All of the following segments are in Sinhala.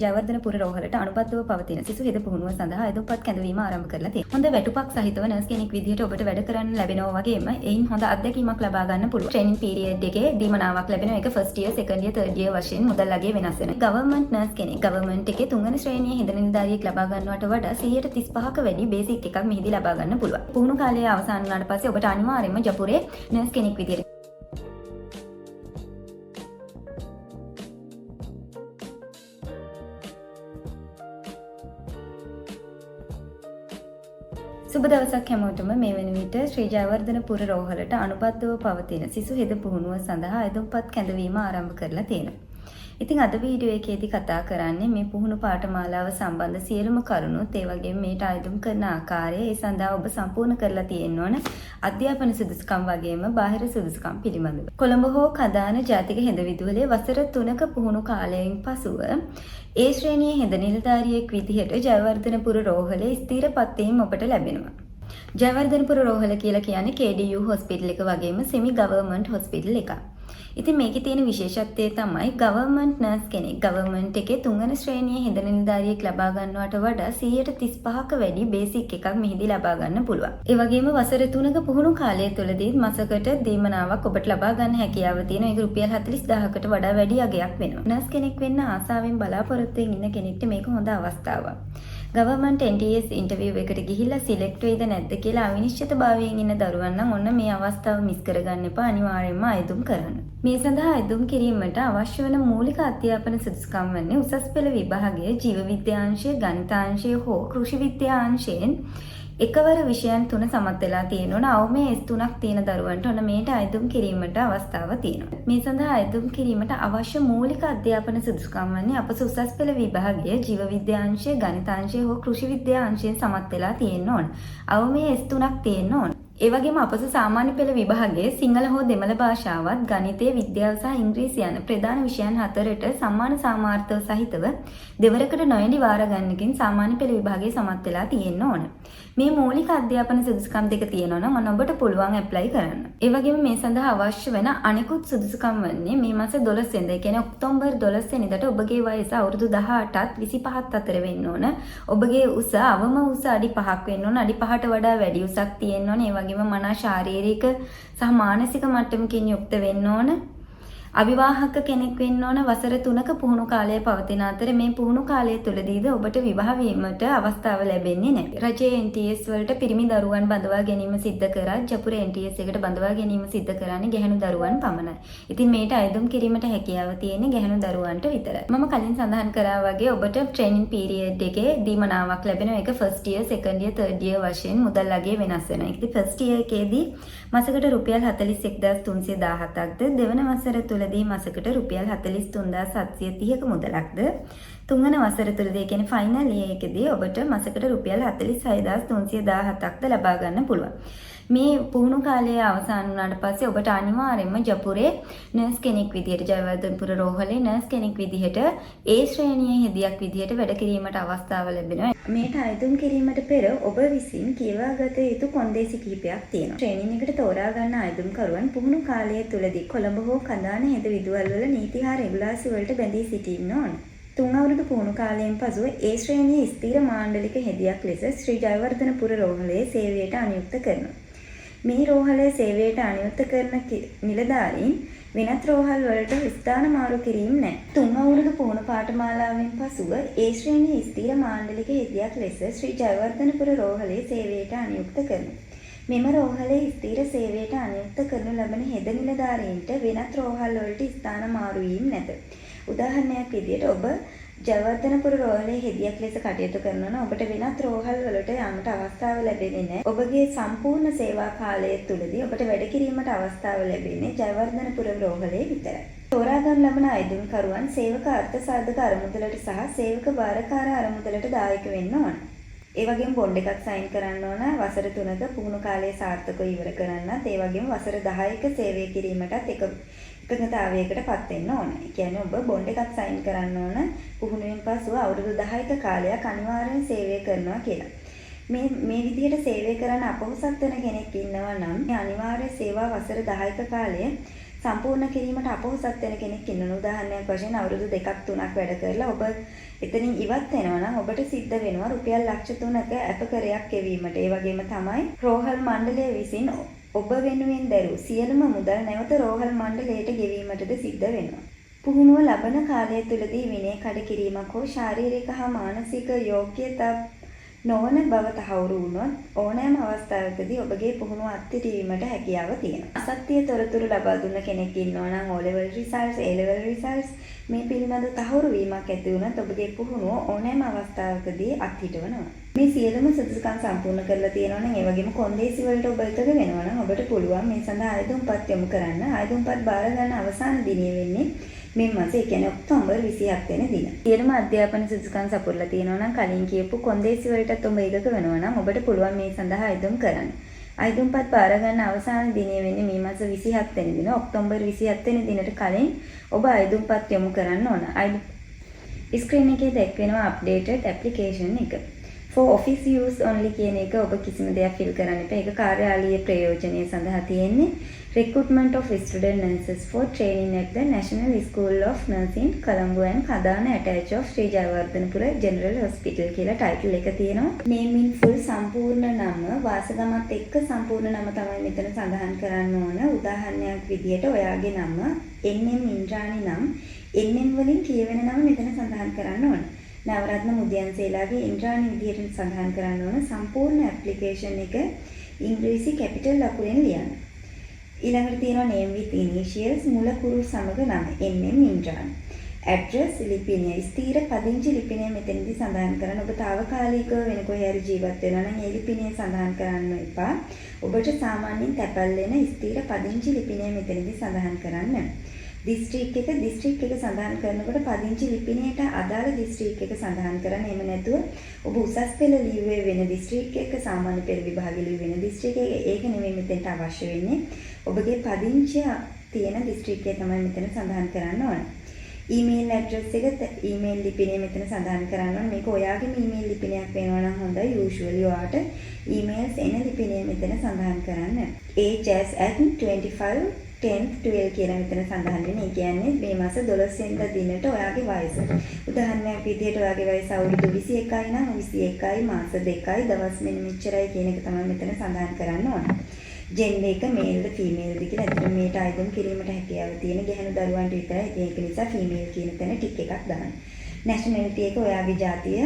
ජයවර්ධනපුර රෝහලට අනුබද්ධව පවතින සිසු හෙද පුහුණුව සඳහා අයදුම්පත් කැඳවීම ආරම්භ කරලා තියෙනවා. හොඳ වැටුපක් සහිතව නර්ස් කෙනෙක් විදිහට ඔබට වැඩ කරන්න ලැබෙනවා වගේම එයින් හොඳ අත්දැකීමක් ලබා ගන්න පුළුවන්. ට්‍රේනින් පීරියඩ් එකේ දීමනාවක් ලැබෙනවා. ඒක first year, second year, third year වශයෙන් මුදල් අගය වෙනස් වෙනවා. ගවර්න්මන්ට් නර්ස් කෙනෙක් ගවර්න්මන්ට් එකේ තුන්වෙනි ශ්‍රේණියේ හිඳ නිලධාරියෙක් ලබා ගන්නවට වඩා 135ක වැඩි බේසික් එකක් මෙහිදී ලබා ගන්න පුළුවන්. පුහුණු කාලය අවසන් වුණාට පස්සේ ඔබට අනිවාර්යයෙන්ම ජපුරේ නර්ස් කෙනෙක් විදිහට සුබ දවසක් හැමෝටම. මේ වෙන විට ශ්‍රී ජයවර්ධනපුර රෝහලට අනුබද්ධව පවතින සිසු හෙද පුහුණුව සඳහා අයදුම්පත් කැඳවීම ආරම්භ කරලා තියෙනවා. ඉතින් අද වීඩියෝ එකේදී කතා කරන්නේ මේ පුහුණු පාඨමාලාව සම්බන්ධ සියලුම කරුණුත් ඒ වගේම මේට අයදුම් කරන ආකාරය, ඒ සඳහා ඔබ සම්පූර්ණ කරලා තියෙන්න ඕන අධ්‍යාපන සුදුසුකම් වගේම බාහිර සුදුසුකම් පිළිබඳව. කොළඹ හෝ කදාන ජාතික හෙද විදුහලේ වසර 3ක පුහුණු කාලයෙන් පසුව ඒ ශ්‍රේණියේ හෙද නිලධාරියෙක් විදිහට ජයවර්ධනපුර රෝහලේ ස්ථිර පත්වීම ඔබට ලැබෙනවා. ජයවර්ධනපුර රෝහල කියලා කියන්නේ KDU හොස්පිටල් එක වගේම සෙමි ගවර්න්මන්ට් හොස්පිටල් එකක්. ඉතින් මේකේ තියෙන විශේෂත්වය තමයි ගවර්න්මන්ට් නර්ස් කෙනෙක් ගවර්න්මන්ට් එකේ තුන්වෙනි ශ්‍රේණියේ හෙද නිලධාරියෙක් ලබා ගන්නවට වඩා 135ක වැඩි බේසික් එකක් මෙහිදී ලබා ගන්න පුළුවන්. ඒ වගේම වසර 3ක පුහුණු කාලය තුළදී මාසකට දීමනාවක් ඔබට ලබා ගන්න හැකියාව තියෙනවා. ඒක රුපියල් 40000කට වඩා වැඩි අගයක් වෙනවා. නර්ස් කෙනෙක් වෙන්න ආසාවෙන් බලාපොරොත්තු වෙන ඉන්න කෙනෙක්ට මේක හොඳ අවස්ථාවක්. ගවර්න්මන්ට් NTS ඉන්ටර්විව් එකට ගිහිල්ලා සිලෙක්ට් වෙයිද නැද්ද කියලා අවිනිශ්චිතභාවයෙන් ඉන්න දරුවන් නම් ඔන්න මේ අවස්ථාව මිස් කරගන්න එපා. අනිවාර්යයෙන්ම අයදුම් කරන්න. මේ සඳහා අයදුම් කිරීමට අවශ්‍ය වන මූලික අධ්‍යාපන සුදුසුකම් වන්නේ උසස් පෙළ විභාගයේ ජීව විද්‍යාංශය, ගණිතාංශය හෝ කෘෂි විද්‍යාංශයෙන් එකවර විෂයන් 3 සමත් වෙලා තියෙනවා. අවමේ S3ක් තියෙන දරුවන්ට ඔන්න මේට අයදුම් කිරීමට අවස්ථාව තියෙනවා. මේ සඳහා අයදුම් කිරීමට අවශ්‍ය මූලික අධ්‍යාපන සුදුසුකම් වන්නේ අපස උසස් පෙළ විභාගයේ ජීව විද්‍යාංශය, ගණිතාංශය හෝ කෘෂි විද්‍යාංශයෙන් සමත් වෙලා තියෙන්න ඕන. අවමේ S3ක් තියෙන්න ඕන. ඒ වගේම අපස සාමාන්‍ය පෙළ විභාගයේ සිංහල හෝ දෙමළ භාෂාවත්, ගණිතය, විද්‍යාව සහ ඉංග්‍රීසි යන ප්‍රධාන විෂයන් 4ට සම්මාන සාමාර්ථව සහිතව දෙවරකට නොයඩි වාර ගන්නකින් සාමාන්‍ය පෙළ විභාගයේ සමත් වෙලා තියෙන්න ඕන. මේ මූලික අධ්‍යාපන සුදුසුකම් දෙක තියෙනවා නම් ඔබට පුළුවන් ඇප්ලයි කරන්න. ඒ වගේම මේ සඳහා අවශ්‍ය වෙන අනිකුත් සුදුසුකම් වන්නේ මේ මාස 12 වෙනිදා, ඒ කියන්නේ ඔක්තෝබර් 12 වෙනිදාට ඔබගේ වයස අවුරුදු 18ත් 25ත් අතර වෙන්න ඕන. ඔබගේ උස අවම උස අඩි 5ක් වෙන්න ඕන. අඩි 5ට වඩා වැඩි උසක් තියෙන්න ඕන. ඒ වගේම මනා ශාරීරික සහ මානසික මට්ටමකින් යුක්ත වෙන්න ඕන. අවිවාහක කෙනෙක් වෙන්න ඕන. වසර 3ක පුහුණු කාලය පවතින අතර මේ පුහුණු කාලය තුළදීද ඔබට විවාහ වීමට අවස්ථාව ලැබෙන්නේ නැහැ. රජයේ NTS වලට පිරිමි දරුවන් බඳවා ගැනීම සිද්ධ කරත් ජපුර NTS එකට බඳවා ගැනීම සිද්ධ කරන්නේ ගැහැණු දරුවන් පමණයි. ඉතින් මේට අයදුම් කිරීමට හැකියාව තියෙන්නේ ගැහැණු දරුවන්ට විතරයි. මම කලින් සඳහන් කරා වගේ ඔබට ට්‍රේනින් පීරියඩ් එකේ දීමනාවක් ලැබෙනවා. ඒක first year, second year, third year වශයෙන් මුදල් අගය වෙනස් වෙනවා. ඉතින් ෆස්ට් ඉයර් එකේදී මාසකට රුපියල් 41317ක්ද, දෙවන වසර තුලදී මාසකට රුපියල් 43730ක මුදලක්ද, තුන්වන වසර තුලදී කියන්නේ ෆයිනල් ඉයර් එකේදී ඔබට මාසකට රුපියල් 46317ක්ද ලබා ගන්න පුළුවන්. මේ පුහුණු කාලය අවසන් වුණාට පස්සේ ඔබට අනිවාර්යයෙන්ම ජපුරේ නර්ස් කෙනෙක් විදිහට, ජයවර්ධනපුර රෝහලේ නර්ස් කෙනෙක් විදිහට ඒ ශ්‍රේණියේ හෙදියක් විදිහට වැඩ කිරීමට අවස්ථාව ලැබෙනවා. මේට අයදුම් කිරීමට පෙර ඔබ විසින් කියවා ගත යුතු කොන්දේසි කිහිපයක් තියෙනවා. ට්‍රේනින් එකට තෝරා ගන්න අයදුම්කරුවන් පුහුණු කාලය තුලදී කොළඹ හෝ කඳාන හෙද විදුහල් වල නීති හා රෙගුලාසි වලට බැඳී සිටින්න ඕන. 3 අවුරුදු පුහුණු කාලයෙන් පසුව ඒ ශ්‍රේණියේ ස්ථිර මාණ්ඩලික හෙදියක් ලෙස ශ්‍රී ජයවර්ධනපුර රෝහලේ සේවයට අනියුක්ත කරනවා. මේ රෝහලේ සේවයට අනියුක්ත කරන නිලධාරීන් වෙනත් රෝහල් වලට ස්ථාන මාරු කිරීම නැහැ. 3 අවුරුදු පුහුණු පාඨමාලාවෙන් පසුව ඒ ශ්‍රේණියේ ස්ථිර මාණ්ඩලික හෙදියක් ලෙස ශ්‍රී ජයවර්ධනපුර රෝහලේ සේවයට අනියුක්ත කරනවා. මෙම රෝහලේ ස්ථිර සේවයට අනියුක්ත කරනු ලබන හෙද නිලධාරීන්ට වෙනත් රෝහල් වලට ස්ථාන මාරු වීම නැත. උදාහරණයක් විදිහට ඔබ ජයවර්ධනපුර රෝහලේ හෙදියක් ලෙස කටයුතු කරනවා නම් ඔබට වෙනත් රෝහල් වලට යාමට අවස්ථාව ලැබෙන්නේ නැහැ. ඔබගේ සම්පූර්ණ සේවා කාලය තුළදී ඔබට වැඩ කිරීමට අවස්ථාව ලැබෙන්නේ ජයවර්ධනපුර රෝහලේ විතරයි. තෝරා ගන්න ලබන අයදුම්කරුවන් සේවක අර්ථ සාධක අරමුදලට සහ සේවක භාරකාර අරමුදලට දායක වෙන්න ඕන. ඒ වගේම බොන්ඩ් එකක් සයින් කරන්න ඕන. වසර 3ක පුහුණු කාලය සාර්ථකව ඉවර කරන්නත්, ඒ වගේම වසර 10ක සේවය කිරීමටත් එකඟතාවයකට පත් වෙන්න ඕන. ඒ කියන්නේ ඔබ බොන්ඩ් එකක් සයින් කරන්න ඕන පුහුණුවෙන් පසුව අවුරුදු 10ක කාලයක් අනිවාර්යෙන් සේවය කරනවා කියලා. මේ විදිහට සේවය කරන්න අපොහොසත් වෙන කෙනෙක් ඉන්නවා නම් මේ අනිවාර්ය සේවා වසර 10ක කාලය සම්පූර්ණ කිරීමට අපොහොසත් වෙන කෙනෙක් ඉන්නවා. උදාහරණයක් වශයෙන් අවුරුදු 2ක් 3ක් වැඩ කරලා ඔබ එතනින් ඉවත් වෙනවා නම් ඔබට සිද්ධ වෙනවා රුපියල් ලක්ෂ 3ක අපකරයක් ගෙවීමට. ඒ වගේම තමයි රෝහල් මණ්ඩලය විසින් ඔබ වෙනුවෙන් දැරූ සියලුම මුදල් නැවත රෝහල් මණ්ඩලයට ගෙවීමටද සිද්ධ වෙනවා. පුහුණුව ලබන කාලය තුළදී විනය කඩ කිරීමක් හෝ ශාරීරික හා මානසික යෝග්‍යතා නොවන බව තහවුරු වුණොත් ඕනෑම අවස්ථාවකදී ඔබගේ පුහුණුව අත්හිටුවීමට හැකියාව තියෙනවා. අසත්‍ය තොරතුරු ලබා දුන්න කෙනෙක් ඉන්නවා නම් O level results, A level results මේ පිළිබඳ තහවුරු වීමක් ඇති වුණත් ඔබගේ පුහුණුව ඕනෑම අවස්ථාවකදී අත්හිටවනවා. මේ සියලුම සුදුසුකම් සම්පූර්ණ කරලා තියෙනවා නම් ඒ වගේම කොන්දේසි වලට ඔබ එකග වෙනවා නම් ඔබට පුළුවන් මේ සඳහා ආයුධම්පත් යොමු කරන්න. ආයුධම්පත් බාර ගන්න අවසාන දිනය වෙන්නේ මේ මාසේ කියන්නේ ඔක්තෝබර් 27 වෙනි දින. සියලුම අධ්‍යාපන සුදුසුකම් සපුරලා තියෙනවා නම් කලින් කියපු කොන්දේසි වලටත් ඔබ එකග වෙනවා නම් ඔබට පුළුවන් මේ සඳහා ආයුධම් කරන්න. ආයුධම්පත් බාර ගන්න අවසාන දිනය වෙන්නේ මේ මාස 27 වෙනි දින. ඔක්තෝබර් 27 වෙනි දිනට කලින් ඔබ ආයුධම්පත් යොමු කරන්න ඕන. ස්ක්‍රීන් එකේ දැක්වෙනවා අප්ඩේටඩ් ඇප්ලිකේෂන් එක. for office use only කියන එක ඔබ කිසිම දෙයක් fill කරන්න එපා. ඒක කාර්යාලීය ප්‍රයෝජනය සඳහා තියෙන්නේ. Recruitment of student nurses for training at the National School of Nursing, Colombo and Kadana attached of Sri Jayawardhanapura General Hospital කියලා ටයිටල් එක තියෙනවා. name in full සම්පූර්ණ නම වාසගමත් එක්ක සම්පූර්ණ නම තමයි මෙතන සඳහන් කරන්න ඕන. උදාහරණයක් විදියට ඔයාගේ නම NM ඉන්ද්‍රාණි නම් NM වලින් කියවෙන නම මෙතන සඳහන් කරන්න ඕන. නවරත්න මුදියන්සේලාගේ ඉන්ද්‍රාණි විදියට සඳහන් කරන්න ඕන. සම්පූර්ණ ඇප්ලිකේෂන් එක ඉංග්‍රීසි කැපිටල් ලකුණෙන් ලියන්න. ඊළඟට තියෙනවා name with initials මුල කුරු සමග නම NM ඉන්ද්‍රාණි. address ලිපිනය ස්ථීර පදිංචි ලිපිනය මෙතනදී සඳහන් කරන්න. ඔබ తాවකාලිකව වෙන කොහේ හරි ජීවත් වෙනවා නම් ඒ ලිපිනය සඳහන් කරන්න එපා. ඔබට සාමාන්‍යයෙන් තැපැල් වෙන ස්ථීර පදිංචි ලිපිනය මෙතනදී සඳහන් කරන්න. දිස්ත්‍රික් එක සඳහන් කරනකොට පදිංචි ලිපිනයට අදාළ දිස්ත්‍රික් එක සඳහන් කරන්න. එහෙම නැතුව ඔබ උසස් පෙළ ලියුවේ වෙන දිස්ත්‍රික් එක, සාමාන්‍ය පෙළ විභාගය ලියුවේ වෙන දිස්ත්‍රික් එක, ඒක නෙමෙයි මෙතෙන්ට අවශ්‍ය වෙන්නේ. ඔබගේ පදිංචිය තියෙන දිස්ත්‍රික් එක තමයි මෙතන සඳහන් කරන්න ඕන. ඊමේල් ඇඩ්‍රස් එක ඊමේල් ලිපිනය මෙතන සඳහන් කරන්න ඕන. මේක ඔයාගේම ඊමේල් ලිපිනයක් වෙනවා නම් හොඳයි. යූෂුවලි ඔයාට ඊමේල්ස් එන ලිපිනය මෙතන සඳහන් කරන්න. age as at 25 10th 12 කියලා මෙතන සඳහන් වෙන්නේ. ඒ කියන්නේ මේ මාස 12 වෙනිදා දිනට ඔයාගේ වයස. උදාහරණයක් විදිහට ඔයාගේ වයස අවුරුදු 21යි නම් 21යි මාස 2යි දවස් මෙන්න මෙච්චරයි කියන එක තමයි මෙතන සඳහන් කරන්න ඕන. ජෙන්ඩර් එක මේල්ද ෆීමේල්ද කියලා. අතන මේට ආයුධම් කිරීමට හැකියාව තියෙන ගැහැණු දරුවන්ට විතරයි. ඒක නිසා ෆීමේල් කියන තැන ටික් එකක් දාන්න. නැෂනැලිටි එක ඔයාගේ ජාතිය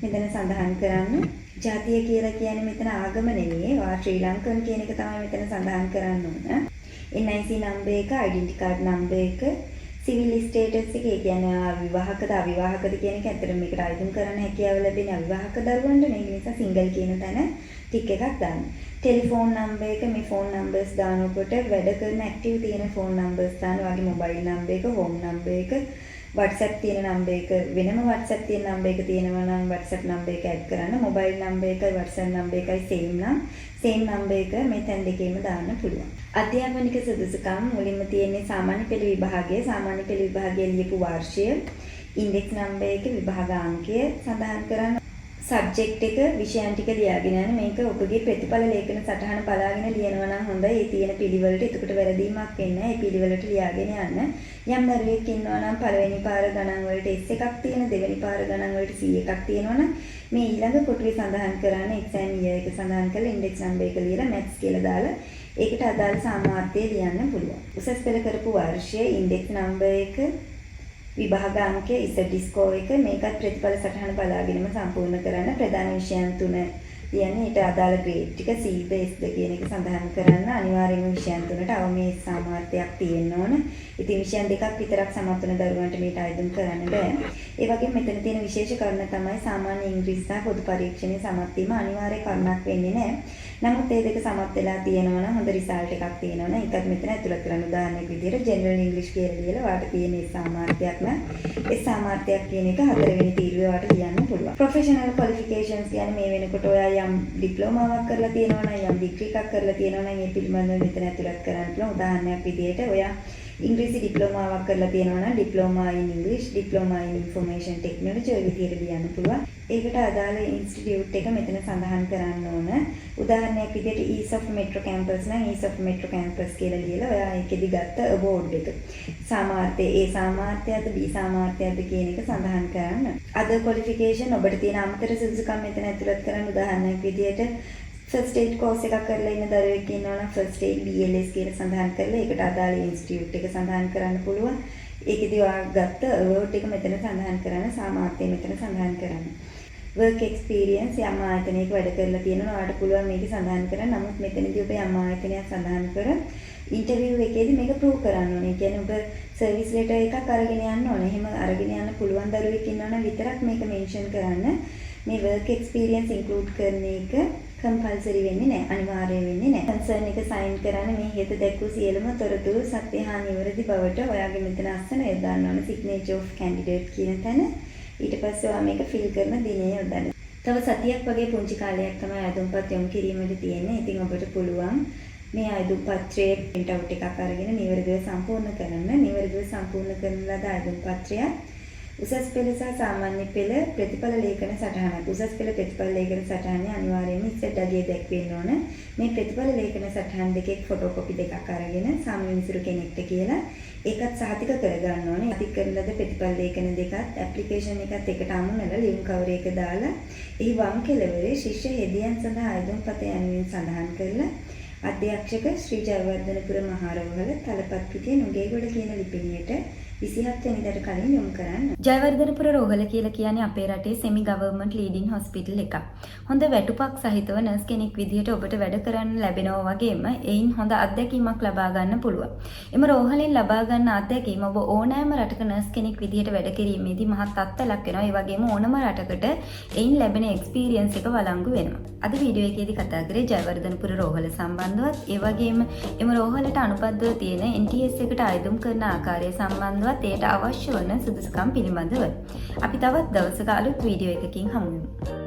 මෙතන සඳහන් කරන්න. ජාතිය කියලා කියන්නේ මෙතන ආගම නෙවෙයි. ඔයා ශ්‍රී ලංකන් කියන එක තමයි මෙතන සඳහන් කරන්න ඕන. NIC නම්බර් එක, ඩෙන්ටි කාඩ් නම්බර් එක, සිවිල් ස්ටේටස් එක, ඒ කියන්නේ විවාහකද අවිවාහකද කියන එක. ඇත්තටම මේකට ආයුධම් කරන්න හැකියාව ලැබෙන අවිවාහක දරුවන්ට නේ. ඒ නිසා සිංගල් කියන තැන ටික් එකක් දාන්න. ටෙලිෆෝන් නම්බර් එක, මේ ෆෝන් නම්බර්ස් දානකොට වැඩ කරන ඇක්ටිව් තියෙන ෆෝන් නම්බර්ස් දාන්න. ඔයාගේ මොබයිල් නම්බර් එක, හෝම් නම්බර් එක, WhatsApp තියෙන නම්බර් එක, වෙනම WhatsApp තියෙන නම්බර් එක තියෙනවා නම් WhatsApp නම්බර් එක ඇඩ් කරන්න. මොබයිල් නම්බර් එකයි WhatsApp නම්බර් එකයි සේම් නම් සේම් නම්බර් එක මේ තැන් දෙකේම දාන්න පුළුවන්. අධ්‍යාපනික සුදුසුකම් මුලින්ම තියෙන්නේ සාමාන්‍ය පෙළ විභාගයේ. සාමාන්‍ය පෙළ විභාගයේ ලියපු වර්ෂය, ඉන්ඩෙක්ස් නම්බර් එක, විභාග අංකය සඳහන් කරන්න. සබ්ජෙක්ට් එක විෂයන් ටික ලියාගෙන යන්න. මේක ඔබගේ ප්‍රතිඵල ලේඛන සටහන බලාගෙන ලියනවා නම් හොඳයි. ඒ තියෙන පිළිවෙලට එතකොට වැරදීමක් වෙන්නේ නැහැ. ඒ පිළිවෙලට ලියාගෙන යන්න. යම් දරුවෙක් ඉන්නවා නම් පළවෙනි පාර ගණන් වලට S එකක් තියෙන, දෙවෙනි පාර ගණන් වලට C එකක් තියෙනවා නම් මේ ඊළඟ කොටුවේ සඳහන් කරන්න එක්සෑම් ඉයර් එක සඳහන් කරලා ඉන්ඩෙක්ස් නම්බර් එක ලියලා මැත්ස් කියලා දාලා ඒකට අදාළ සාමාර්ථය ලියන්න පුළුවන්. උසස් පෙළ කරපු වර්ෂය, ඉන්ඩෙක්ස් නම්බර් එක, විභාග අංකය, ඉසඩ් ස්කෝර් එක, මේකත් ප්‍රතිඵල සටහන බලාගෙනම සම්පූර්ණ කරන්න. ප්‍රධාන විෂයන් 3 කියන්නේ ඊට අදාළ ග්‍රේඩ් ටික Cද Sද කියන එක සඳහන් කරන්න. අනිවාර්යයෙන්ම විෂයන් 3ට අවමේ සාමාර්ථයක් තියෙන්න ඕන. ඉතින් විෂයන් දෙකක් විතරක් සමත් වෙන දරුවන්ට මේට ආයුධම් කරන්න බෑ. ඒ වගේම මෙතන තියෙන විශේෂ කරුණ තමයි සාමාන්‍ය ඉංග්‍රීසි සහ පොදු පරීක්ෂණයේ සමත් වීම අනිවාර්ය කරුණක් වෙන්නේ නැහැ. නමුත් මේ දෙක සමත් වෙලා තියෙනවා නම් හොඳ රිසල්ට් එකක් තියෙනවා නම් ඒකත් මෙතන ඇතුළත් කරන්න. උදාහරණයක් විදිහට ජෙනරල් ඉංග්‍රීසි කියලා ලියලා වාට තියෙන ඒ සාමාර්ථයක් නම් ඒ සාමාර්ථයක් කියන එක 4 වෙනි තීරුවේ වාට ලියන්න පුළුවන්. ප්‍රොෆෙෂනල් ක්වොලිෆිකේෂන්ස් කියන්නේ මේ වෙනකොට ඔයා යම් ඩිප්ලෝමාවක් කරලා තියෙනවා නම්, යම් ඩිග්‍රී එකක් කරලා තියෙනවා නම් ඒ පිළිබඳව මෙතන ඇතුළත් කරන්න පුළුවන්. උදාහරණයක් විදිහට ඔයා ඉංග්‍රීසි ඩිප්ලෝමාවක් කරලා තියෙනවා නම් ඩිප්ලෝමා ඉන් ඉංග්‍රීසි, ඩිප්ලෝමා ඉන් ඉන්ෆර්මේෂන් ටෙක්නොලොජි ඔය විදිහට ලියන්න පුළුවන්. ඒකට අදාළ ඉන්ස්ටිටියුට් එක මෙතන සඳහන් කරන්න ඕන. උදාහරණයක් විදිහට East of Metro Campus නම් East of Metro Campus කියලා ලියලා ඔයා ඒකෙදි ගත්ත award එක. සාමාර්ථය A සාමාර්ථයද B සාමාර්ථයද කියන එක සඳහන් කරන්න. other qualification ඔබට තියෙන අමතර සුදුසුකම් මෙතන ඇතුළත් කරන්න. උදාහරණයක් විදිහට ෆස්ට් එයිඩ් කෝස් එකක් කරලා ඉන්න දරුවෙක් ඉන්නවා නම් ෆස්ට් එයිඩ් BLS කියලා සඳහන් කරලා ඒකට අදාළ ඉන්ස්ටිටියුට් එක සඳහන් කරන්න පුළුවන්. ඒකෙදි ඔයා ගත්ත award එක මෙතන සඳහන් කරන්න, සාමාර්ථය මෙතන සඳහන් කරන්න. work experience යම් ආයතනයක වැඩ කරලා තියෙනවා ඔයාලට පුළුවන් මේක සඳහන් කරන්න. නමුත් මෙතනදී ඔබ යම් ආයතනයක් සඳහන් කර ඉන්ටර්විව් එකේදී මේක ප්‍රූව් කරන්න ඕනේ. ඒ කියන්නේ ඔබ සර්විස් ලෙටර් එකක් අරගෙන යන්න ඕනේ. එහෙම අරගෙන යන්න පුළුවන් දරුවෙක් ඉන්නවා නම් විතරක් මේක මෙන්ෂන් කරන්න. මේ work experience include කරන එක කම්පල්සරි වෙන්නේ නැහැ, අනිවාර්ය වෙන්නේ නැහැ. කන්සර්න් එක සයින් කරන්න මේ හෙත දැක්වූ සියලුම තොරතුරු සත්‍ය හා නිවැරදි බවට ඔයාගේ මෙතන අස්සන යොදන්න ඕනේ signature of candidate කියන තැන. ඊට පස්සේ ඔයා මේක ෆිල් කරන දිනේ යොදන්න. තව සතියක් වගේ පුංචි කාලයක් තමයි අයදුම්පත් යොමු කිරීමේදී තියෙන්නේ. ඉතින් ඔබට පුළුවන් මේ අයදුම් පත්‍රයේ print out එකක් අරගෙන නිවැරදිව සම්පූර්ණ කරන්න. නිවැරදිව සම්පූර්ණ කරන ලද අයදුම් පත්‍රය උසස් පෙළ සහ සාමාන්‍ය පෙළ ප්‍රතිඵල ලේඛන සටහනක්. උසස් පෙළ ප්‍රතිඵල ලේඛන සටහනේ අනිවාර්යයෙන්ම ඉස්සෙල්ට අගය දැක්වෙන්න ඕන. මේ ප්‍රතිඵල ලේඛන සටහන් දෙකේ ෆොටෝකොපි දෙකක් අරගෙන සාමවිනිසුරු කෙනෙක්ට කියලා ඒකත් සහතික කරගන්න ඕනේ. සහතික කරන ලද ප්‍රතිඵල ලේඛන දෙකත් ඇප්ලිකේෂන් එකත් එකට අමුණලා ලියුම් කවර එක දාලා එහි වම් කෙළවරේ ශිෂ්‍ය හෙදියන් සඳහා ආයුධ පත යනුවෙන් සඳහන් කරලා අධ්‍යක්ෂක ශ්‍රී ජයවර්ධනපුර මහරෝහල තලපත් පිටිය නුගේගොඩ කියන ලිපිණියට 27 වෙනිදාට කලින් යොමු කරන්න. ජයවර්ධනපුර රෝහල කියලා කියන්නේ අපේ රටේ semi government leading hospital එකක්. හොඳ වැටුපක් සහිතව නර්ස් කෙනෙක් විදිහට ඔබට වැඩ කරන්න ලැබෙනවා වගේම එයින් හොඳ අත්දැකීමක් ලබා ගන්න පුළුවන්. එම රෝහලෙන් ලබා ගන්න අත්දැකීම ඔබ ඕනෑම රටක නර්ස් කෙනෙක් විදිහට වැඩ කිරීමේදී මහත් අත්දැකීමක් වෙනවා. ඒ වගේම ඕනම රටකට එයින් ලැබෙන experience එක වළංගු වෙනවා. අද වීඩියෝ එකේදී කතා කරේ ජයවර්ධනපුර රෝහල සම්බන්ධවත් ඒ වගේම එම රෝහලට අනුබද්ධව තියෙන NTS එකට ආයුධම් කරන ආකාරය සම්බන්ධව ඒට අවශ්‍ය වන සුදුසුකම් පිළිබඳව අපි තවත් දවසක අලුත් වීඩියෝ එකකින් හමු වෙමු.